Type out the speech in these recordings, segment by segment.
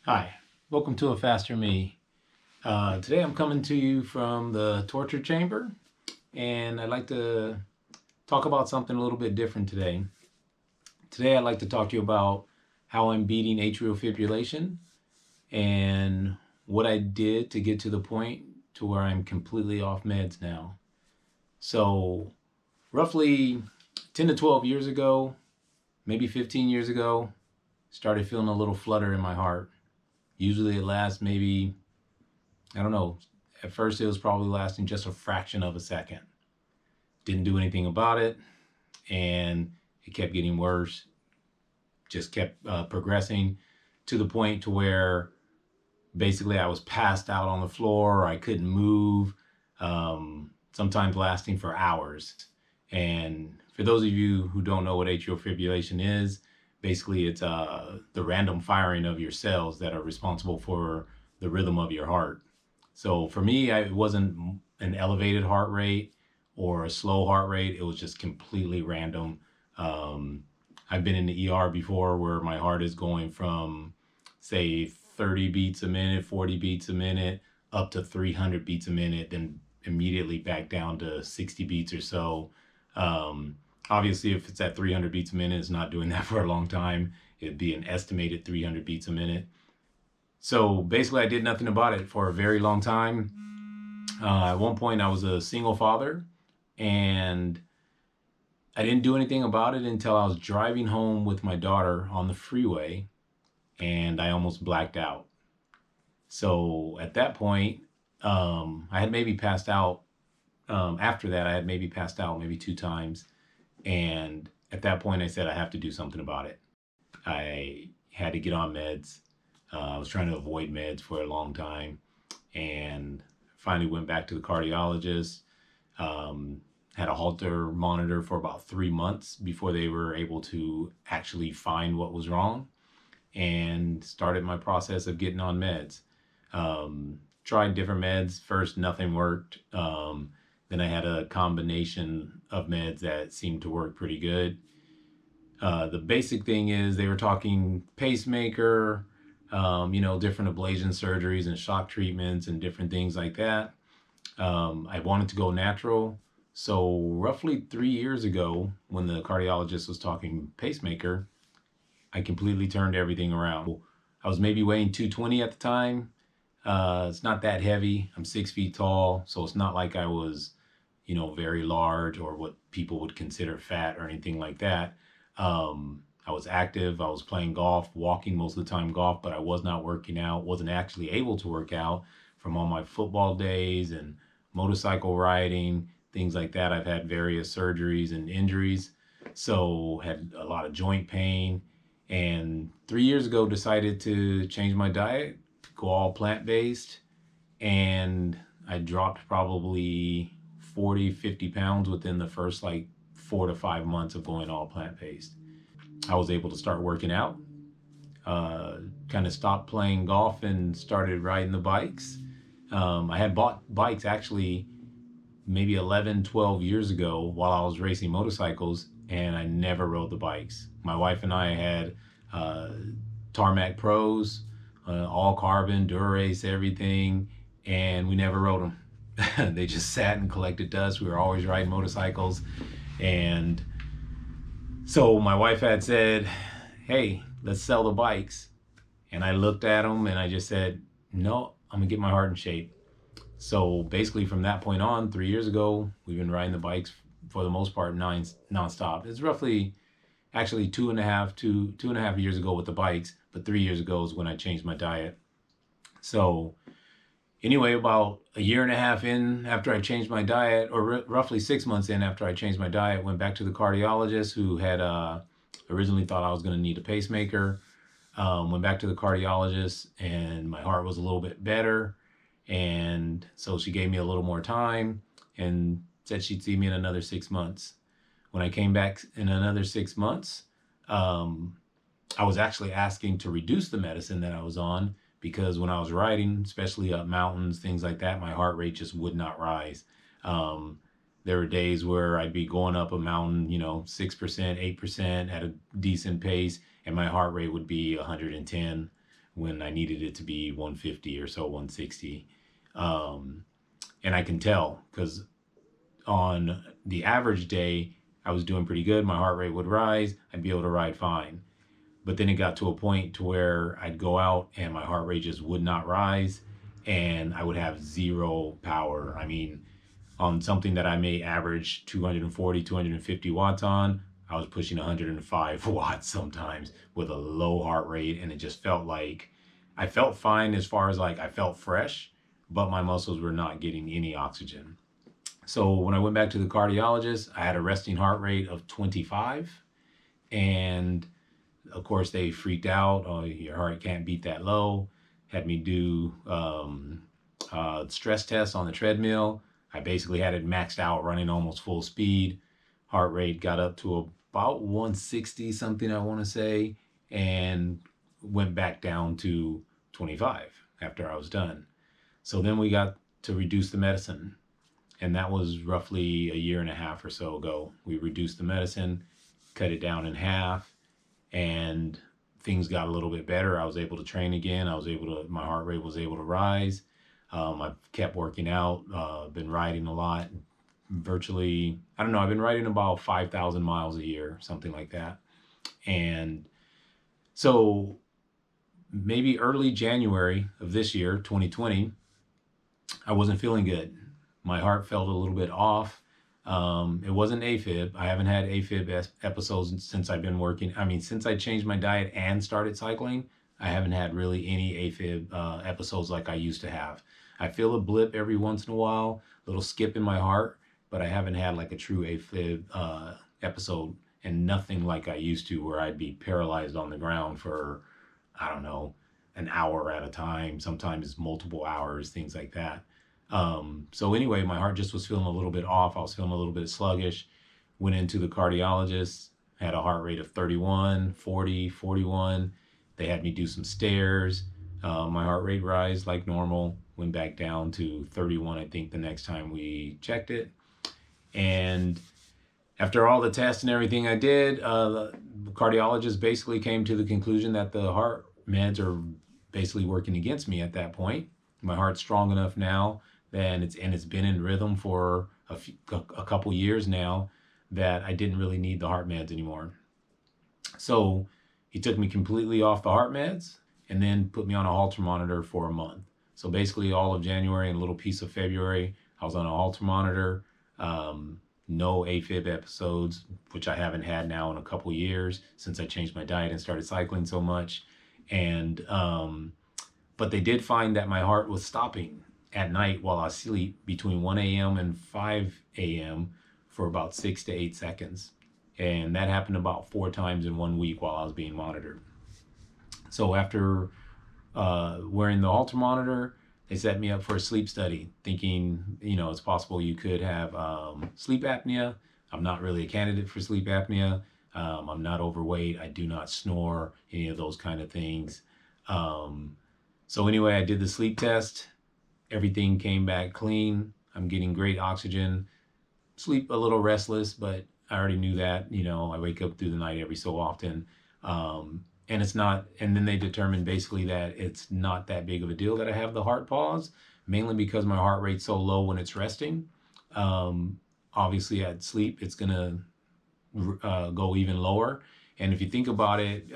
Hi, welcome to A Faster Me. Today I'm coming to you from the torture chamber, and I'd like to talk about something a little bit different today. Today I'd like to talk to you about how I'm beating atrial fibrillation and what I did to get to the point to where I'm completely off meds now. So, roughly 10 to 12 years ago, maybe 15 years ago, started feeling a little flutter in my heart. Usually it lasts maybe, I don't know. At first, it was probably lasting just a fraction of a second. Didn't do anything about it, and it kept getting worse. Just kept progressing to the point to where basically I was passed out on the floor. I couldn't move. Sometimes lasting for hours. And for those of you who don't know what atrial fibrillation is, basically it's the random firing of your cells that are responsible for the rhythm of your heart. So for me, it wasn't an elevated heart rate or a slow heart rate. It was just completely random. Um, I've been in the ER before where my heart is going from, say, 30 beats a minute, 40 beats a minute, up to 300 beats a minute, then immediately back down to 60 beats or so. Um, Obviously, if it's at 300 beats a minute, it's not doing that for a long time. It'd be an estimated 300 beats a minute. So basically, I did nothing about it for a very long time. At one point, I was a single father, and I didn't do anything about it until I was driving home with my daughter on the freeway, and I almost blacked out. So at that point, I had maybe passed out. After that, I had maybe passed out maybe two times. And at that point, I said, I have to do something about it. I had to get on meds. I was trying to avoid meds for a long time, and finally went back to the cardiologist. Had a Holter monitor for about 3 months before they were able to actually find what was wrong, and started my process of getting on meds. Tried different meds. First, nothing worked. Then I had a combination of meds that seemed to work pretty good. The basic thing is they were talking pacemaker, different ablation surgeries and shock treatments and different things like that. I wanted to go natural. So roughly 3 years ago, when the cardiologist was talking pacemaker, I completely turned everything around. I was maybe weighing 220 at the time. It's not that heavy. I'm 6 feet tall, so it's not like I was, very large or what people would consider fat or anything like that. I was active. I was playing golf, walking most of the time golf, but I was not working out, wasn't actually able to work out from all my football days and motorcycle riding, things like that. I've had various surgeries and injuries, so had a lot of joint pain. And 3 years ago, decided to change my diet, go all plant-based, and I dropped probably 40, 50 pounds within the first like 4 to 5 months of going all plant-based. I was able to start working out, kind of stopped playing golf and started riding the bikes. I had bought bikes actually maybe 11, 12 years ago while I was racing motorcycles, and I never rode the bikes. My wife and I had Tarmac Pros, all carbon, Dura-Ace, everything, and we never rode them. They just sat and collected dust. We were always riding motorcycles. And so my wife had said, hey, let's sell the bikes. And I looked at them and I just said, no, I'm gonna get my heart in shape. So basically from that point on, 3 years ago, we've been riding the bikes for the most part nonstop. It's roughly actually two and a half years ago with the bikes, but 3 years ago is when I changed my diet. So anyway, about a year and a half in after I changed my diet, or roughly 6 months in after I changed my diet, went back to the cardiologist who had originally thought I was going to need a pacemaker. Went back to the cardiologist and my heart was a little bit better. And so she gave me a little more time and said she'd see me in another 6 months. When I came back in another 6 months, I was actually asking to reduce the medicine that I was on because when I was riding, especially up mountains, things like that, my heart rate just would not rise. There were days where I'd be going up a mountain, 6%, 8% at a decent pace, and my heart rate would be 110. when I needed it to be 150 or so, 160. And I can tell because on the average day, I was doing pretty good. My heart rate would rise. I'd be able to ride fine. But then it got to a point to where I'd go out and my heart rate just would not rise and I would have zero power. I mean, on something that I may average 240, 250 watts on, I was pushing 105 watts sometimes with a low heart rate. And it just felt like I felt fine as far as like I felt fresh, but my muscles were not getting any oxygen. So when I went back to the cardiologist, I had a resting heart rate of 25. And of course, they freaked out. Oh, your heart can't beat that low. Had me do stress tests on the treadmill. I basically had it maxed out, running almost full speed. Heart rate got up to about 160 something, I want to say, and went back down to 25 after I was done. So then we got to reduce the medicine. And that was roughly a year and a half or so ago. We reduced the medicine, cut it down in half, and things got a little bit better. I was able to train again. My heart rate was able to rise. I've kept working out, been riding a lot, virtually, I don't know, I've been riding about 5,000 miles a year, something like that. And so maybe early January of this year, 2020, I wasn't feeling good. My heart felt a little bit off. It wasn't AFib. I haven't had AFib episodes since I've been working. I mean, since I changed my diet and started cycling, I haven't had really any AFib episodes like I used to have. I feel a blip every once in a while, a little skip in my heart, but I haven't had like a true AFib episode, and nothing like I used to where I'd be paralyzed on the ground for, I don't know, an hour at a time, sometimes multiple hours, things like that. So anyway, my heart just was feeling a little bit off. I was feeling a little bit sluggish. Went into the cardiologist, had a heart rate of 31, 40, 41. They had me do some stairs. My heart rate rise like normal, went back down to 31, I think, the next time we checked it. And after all the tests and everything I did, the cardiologist basically came to the conclusion that the heart meds are basically working against me at that point. My heart's strong enough now, and it's been in rhythm for a couple years now, that I didn't really need the heart meds anymore. So he took me completely off the heart meds and then put me on a Holter monitor for a month. So basically all of January and a little piece of February, I was on a Holter monitor. No AFib episodes, which I haven't had now in a couple years since I changed my diet and started cycling so much. And but they did find that my heart was stopping at night while I sleep between 1 a.m. and 5 a.m. for about 6 to 8 seconds. And that happened about 4 times in 1 week while I was being monitored. So after wearing the Holter monitor, they set me up for a sleep study, thinking, it's possible you could have sleep apnea. I'm not really a candidate for sleep apnea. I'm not overweight. I do not snore, any of those kind of things. So anyway, I did the sleep test. Everything came back clean. I'm getting great oxygen. Sleep a little restless, but I already knew that. I wake up through the night every so often. And it's not, and then they determined basically that it's not that big of a deal that I have the heart pause, mainly because my heart rate's so low when it's resting. Obviously at sleep, it's gonna go even lower. And if you think about it,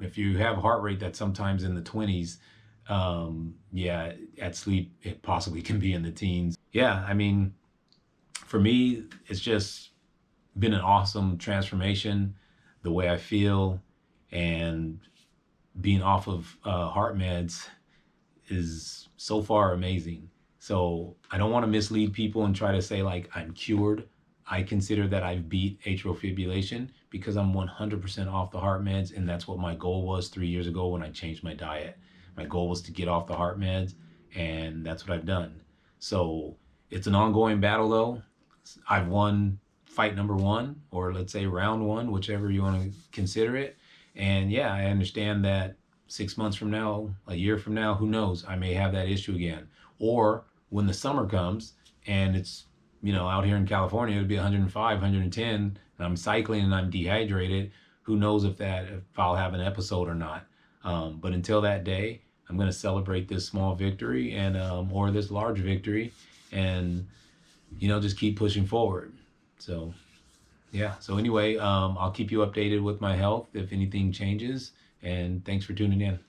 if you have a heart rate that's sometimes in the 20s, at sleep, it possibly can be in the teens. Yeah, I mean, for me, it's just been an awesome transformation, the way I feel, and being off of heart meds is so far amazing. So I don't want to mislead people and try to say like I'm cured. I consider that I've beat atrial fibrillation because I'm 100% off the heart meds, and that's what my goal was 3 years ago when I changed my diet. My goal was to get off the heart meds, and that's what I've done. So it's an ongoing battle though. I've won fight number 1, or let's say round 1, whichever you want to consider it. And yeah, I understand that 6 months from now, a year from now, who knows, I may have that issue again. Or when the summer comes and it's, out here in California, it'd be 105, 110, and I'm cycling and I'm dehydrated. Who knows if I'll have an episode or not. But until that day, I'm going to celebrate this small victory and or this large victory, and just keep pushing forward. So yeah. So anyway, I'll keep you updated with my health if anything changes. And thanks for tuning in.